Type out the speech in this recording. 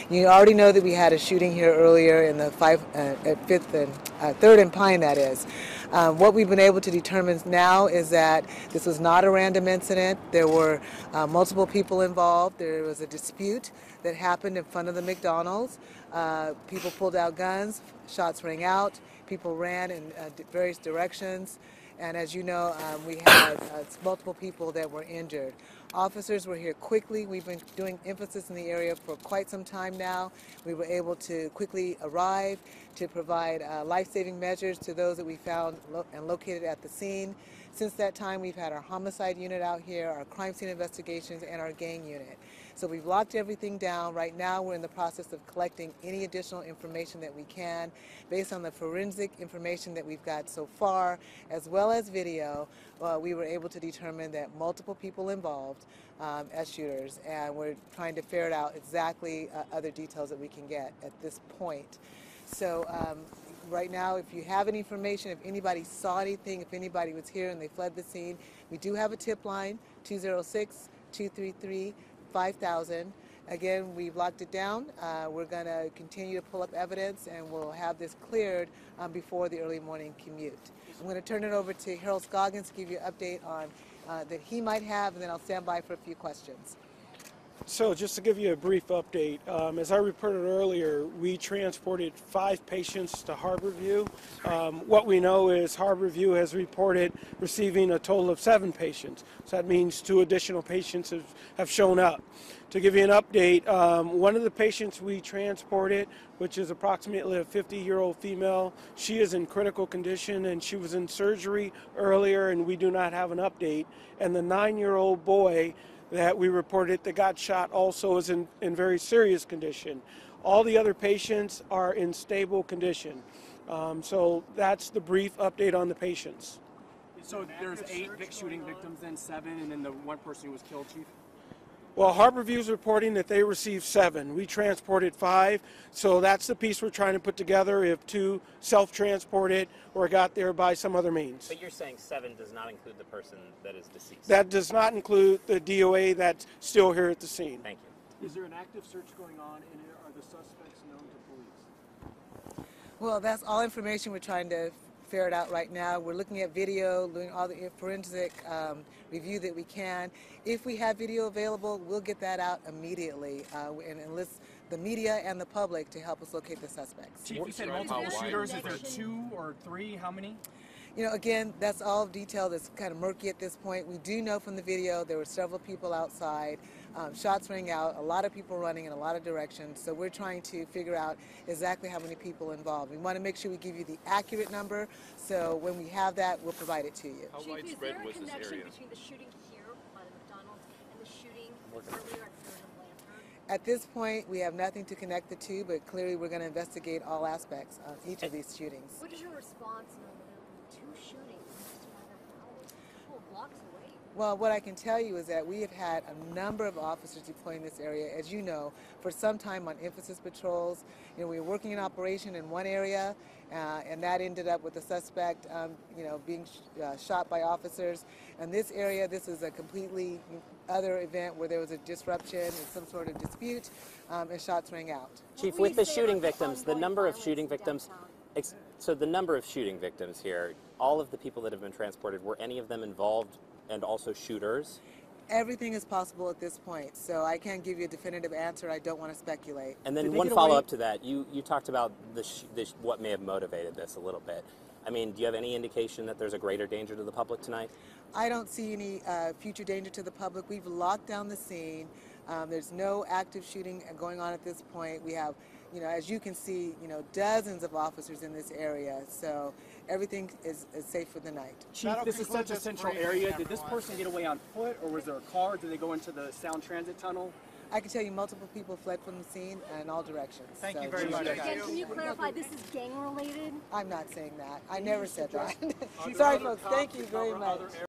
You already know that we had a shooting here earlier in the at 5th and 3rd and Pine, that is. What we've been able to determine now is that this was not a random incident. There were multiple people involved. There was a dispute that happened in front of the McDonald's. People pulled out guns, shots rang out, people ran in various directions. And as you know, we had multiple people that were injured. Officers were here quickly. We've been doing emphasis in the area for quite some time now. We were able to quickly arrive to provide life-saving measures to those that we found and located at the scene. Since that time, we've had our homicide unit out here, our crime scene investigations, and our gang unit. So we've locked everything down. Right now, we're in the process of collecting any additional information that we can. Based on the forensic information that we've got so far, as well as video, we were able to determine that multiple people involved as shooters, and we're trying to ferret out exactly other details that we can get at this point. So right now, if you have any information, if anybody saw anything, if anybody was here and they fled the scene, we do have a tip line, 206-233-5000. Again, we've locked it down. We're going to continue to pull up evidence, and we'll have this cleared before the early morning commute. I'm going to turn it over to Harold Scoggins to give you an update on that he might have, and then I'll stand by for a few questions. So just to give you a brief update, as I reported earlier, we transported 5 patients to Harborview. What we know is Harborview has reported receiving a total of 7 patients. So that means 2 additional patients have shown up. To give you an update, one of the patients we transported, which is approximately a 50-year-old female, she is in critical condition and she was in surgery earlier, and we do not have an update. And the 9-year-old boy that we reported that got shot also is in very serious condition. All the other patients are in stable condition. So that's the brief update on the patients. So there's 8 shooting victims, then 7, and then the one person who was killed, Chief? Well, Harborview is reporting that they received 7. We transported 5, so that's the piece we're trying to put together if 2 self-transported or got there by some other means. But you're saying 7 does not include the person that is deceased? That does not include the DOA that's still here at the scene. Thank you. Is there an active search going on, and are the suspects known to police? Well, that's all information we're trying to ferret out right now. We're looking at video, doing all the forensic review that we can. If we have video available, we'll get that out immediately and enlist the media and the public to help us locate the suspects. Chief, you said multiple shooters. Is there 2 or 3? How many? You know, again, that's all detail that's kind of murky at this point. We do know from the video there were several people outside. Shots rang out, a lot of people running in a lot of directions. So we're trying to figure out exactly how many people involved. We want to make sure we give you the accurate number. So when we have that, we'll provide it to you. How widespread was this area? Between the shooting here by the McDonald's and the shooting earlier at 3rd and Lantern? At this point, we have nothing to connect the two, but clearly we're going to investigate all aspects of each of these shootings. What is your response now that there were 2 shootings in just a matter of hours, a couple of blocks away? Well, what I can tell you is that we have had a number of officers deployed in this area, as you know, for some time on emphasis patrols. You know, we were working in operation in one area, and that ended up with the suspect, being shot by officers. In this area, this is a completely other event where there was a disruption and some sort of dispute, and shots rang out. Chief, with the shooting victims, the number of shooting victims, so the number of shooting victims here, all of the people that have been transported, were any of them involved and also shooters? Everything is possible at this point, so I can't give you a definitive answer. I don't want to speculate. And then one follow-up to that, you talked about what may have motivated this a little bit. I mean, do you have any indication that there's a greater danger to the public tonight? I don't see any future danger to the public. We've locked down the scene. There's no active shooting going on at this point. We have, as you can see, dozens of officers in this area, so everything is safe for the night. Chief, this is such a central area. Did this person get away on foot, or was there a car? Did they go into the Sound Transit Tunnel? I can tell you multiple people fled from the scene in all directions. Thank you very much. Again, can you clarify this is gang related? I'm not saying that. I never said that. Sorry, folks. Thank you very much.